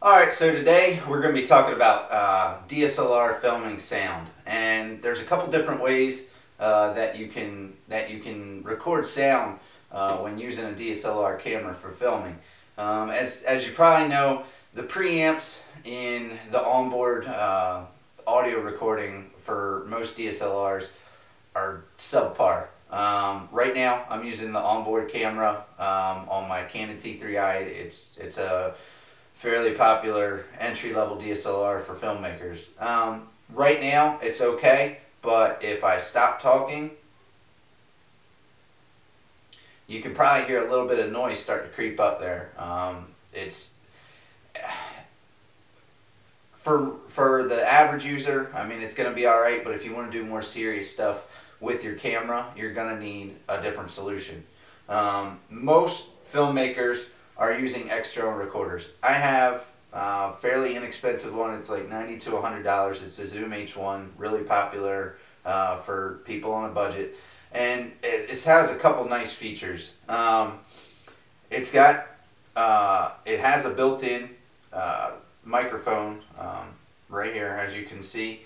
Alright, so today we're going to be talking about DSLR filming sound, and there's a couple different ways that you can record sound when using a DSLR camera for filming. As you probably know, the preamps in the onboard audio recording for most DSLRs are subpar. Right now I'm using the onboard camera on my Canon T3i. It's a fairly popular entry-level DSLR for filmmakers. Right now it's okay, but if I stop talking, you can probably hear a little bit of noise start to creep up there. It's for the average user, I mean, it's going to be alright, but if you want to do more serious stuff with your camera, you're going to need a different solution. Most filmmakers are using external recorders. I have a fairly inexpensive one. It's like $90 to $100. It's the Zoom H1, really popular for people on a budget. And it has a couple nice features. It has a built-in microphone right here, as you can see.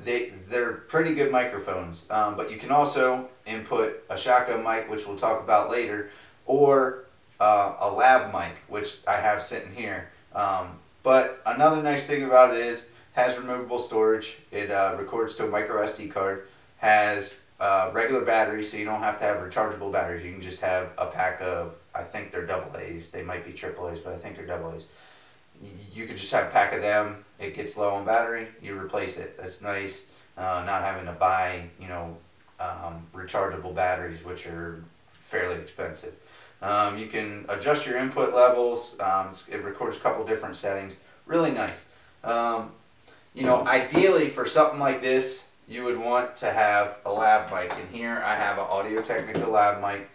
They're pretty good microphones, but you can also input a shotgun mic, which we'll talk about later, or a lav mic, which I have sitting here. But another nice thing about it is has removable storage. It records to a micro SD card, has regular batteries, so you don't have to have rechargeable batteries. You can just have a pack of, I think they're AA's. They might be AAA's, but I think they're AA's. You could just have a pack of them. It gets low on battery, you replace it. That's nice. Not having to buy, rechargeable batteries, which are fairly expensive. You can adjust your input levels. It records a couple different settings. Really nice. Ideally for something like this, you would want to have a lav mic. And here I have an Technica lav mic,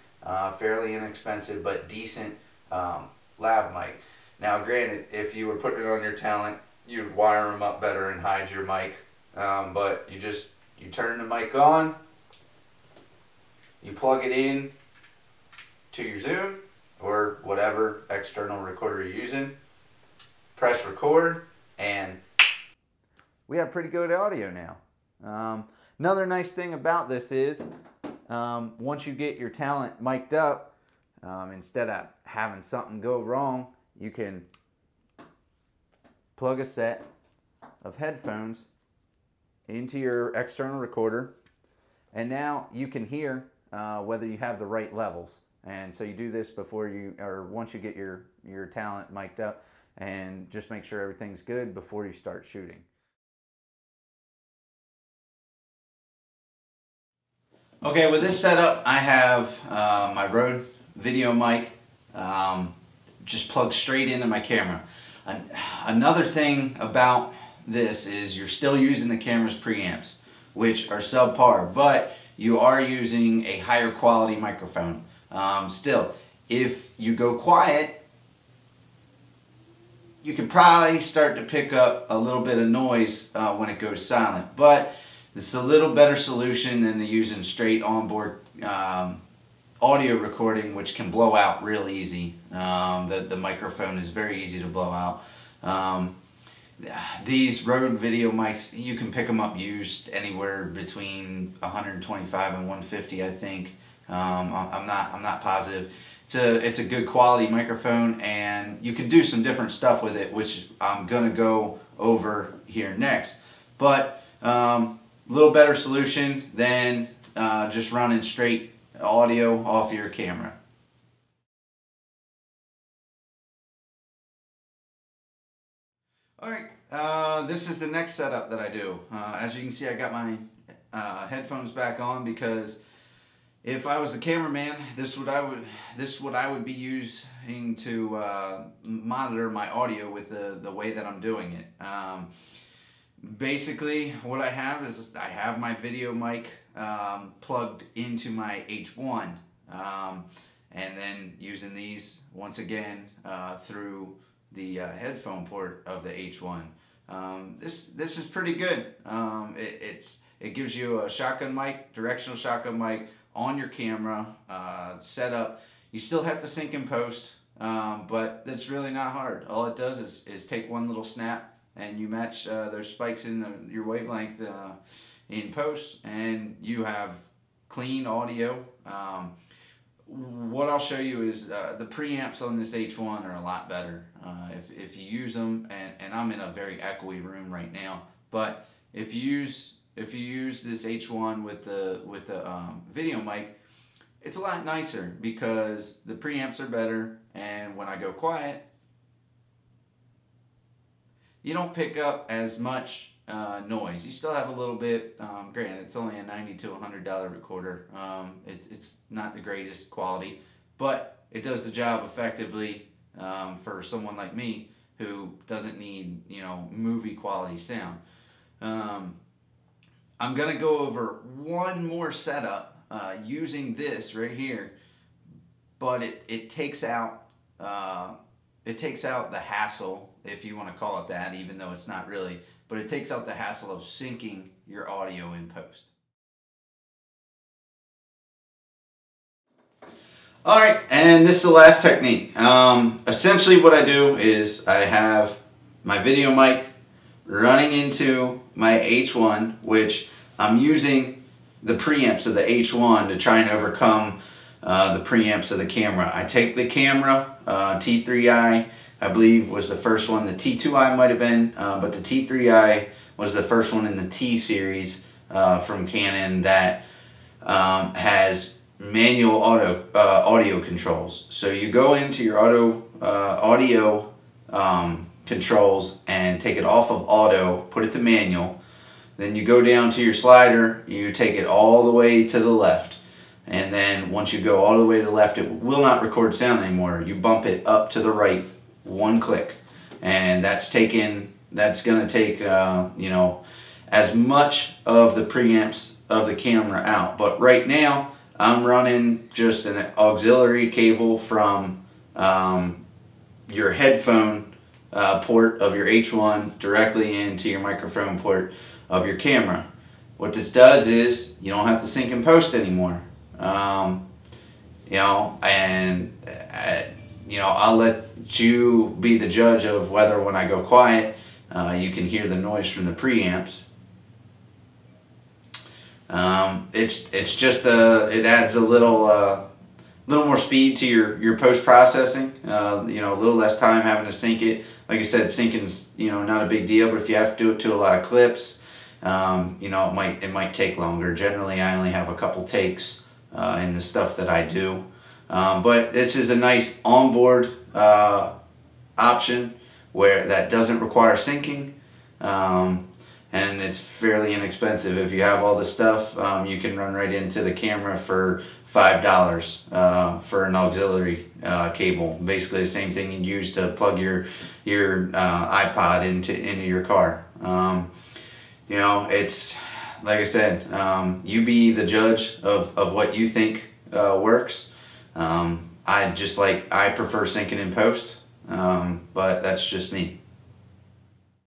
fairly inexpensive but decent lav mic. Now, granted, if you were putting it on your talent, you'd wire them up better and hide your mic. But you turn the mic on, you plug it in to your Zoom or whatever external recorder you're using, press record, and we have pretty good audio now. Another nice thing about this is once you get your talent mic'd up, instead of having something go wrong, you can plug a set of headphones into your external recorder, and now you can hear whether you have the right levels. And so you do this once you get your talent mic'd up, and just make sure everything's good before you start shooting. Okay, with this setup, I have my Rode VideoMic just plugged straight into my camera. Another thing about this is you're still using the camera's preamps, which are subpar, but you are using a higher quality microphone. Still, if you go quiet, you can probably start to pick up a little bit of noise when it goes silent, but it's a little better solution than using straight onboard audio recording, which can blow out real easy. The microphone is very easy to blow out. These Rode video mics, you can pick them up used anywhere between 125 and 150, I think. I'm not positive. It's a good quality microphone, and you can do some different stuff with it, which I'm gonna go over here next. But a little better solution than just running straight audio off your camera. Alright, this is the next setup that I do. As you can see, I got my headphones back on because if I was the cameraman, this is what I would be using to monitor my audio with the way that I'm doing it. Basically, what I have is I have my video mic plugged into my H1, and then using these once again through the headphone port of the H1. This is pretty good. It gives you a shotgun mic, directional shotgun mic on your camera set up. You still have to sync in post. but it's really not hard. All it does is take one little snap, and you match those spikes in your wavelength in post, and you have clean audio. What I'll show you is the preamps on this H1 are a lot better if you use them, and I'm in a very echoey room right now, but if you use this H1 with the VideoMic, it's a lot nicer because the preamps are better, and when I go quiet, you don't pick up as much noise. You still have a little bit, granted it's only a $90 to $100 recorder. It's not the greatest quality, but it does the job effectively for someone like me who doesn't need, you know, movie quality sound. I'm gonna go over one more setup using this right here, but it takes out the hassle, if you want to call it that, even though it's not really, but it takes out the hassle of syncing your audio in post. Alright, and this is the last technique. Essentially what I do is I have my VideoMic running into my H1, which I'm using the preamps of the H1 to try and overcome the preamps of the camera. I take the camera, T3i, I believe was the first one. The T2i might have been, but the T3i was the first one in the T series from Canon that has manual audio controls. So you go into your audio controls and take it off of auto, put it to manual. Then you go down to your slider, you take it all the way to the left. And then once you go all the way to the left, it will not record sound anymore. You bump it up to the right, one click. And that's going to take, you know, as much of the preamps of the camera out. But right now, I'm running just an auxiliary cable from your headphone port of your H1 directly into your microphone port of your camera. What this does is you don't have to sync and post anymore. You know, and you know, I'll let you be the judge of whether when I go quiet you can hear the noise from the preamps. It's just it adds a little more speed to your post processing. You know, a little less time having to sync it. Like I said, syncing's, you know, not a big deal, but if you have to do it to a lot of clips, you know, it might take longer. Generally, I only have a couple takes in the stuff that I do, but this is a nice onboard option where that doesn't require syncing, and it's fairly inexpensive. If you have all the stuff, you can run right into the camera for $5 for an auxiliary cable. Basically the same thing you use to plug your iPod into your car. You know, it's like I said, you be the judge of what you think works. I prefer syncing in post, but that's just me.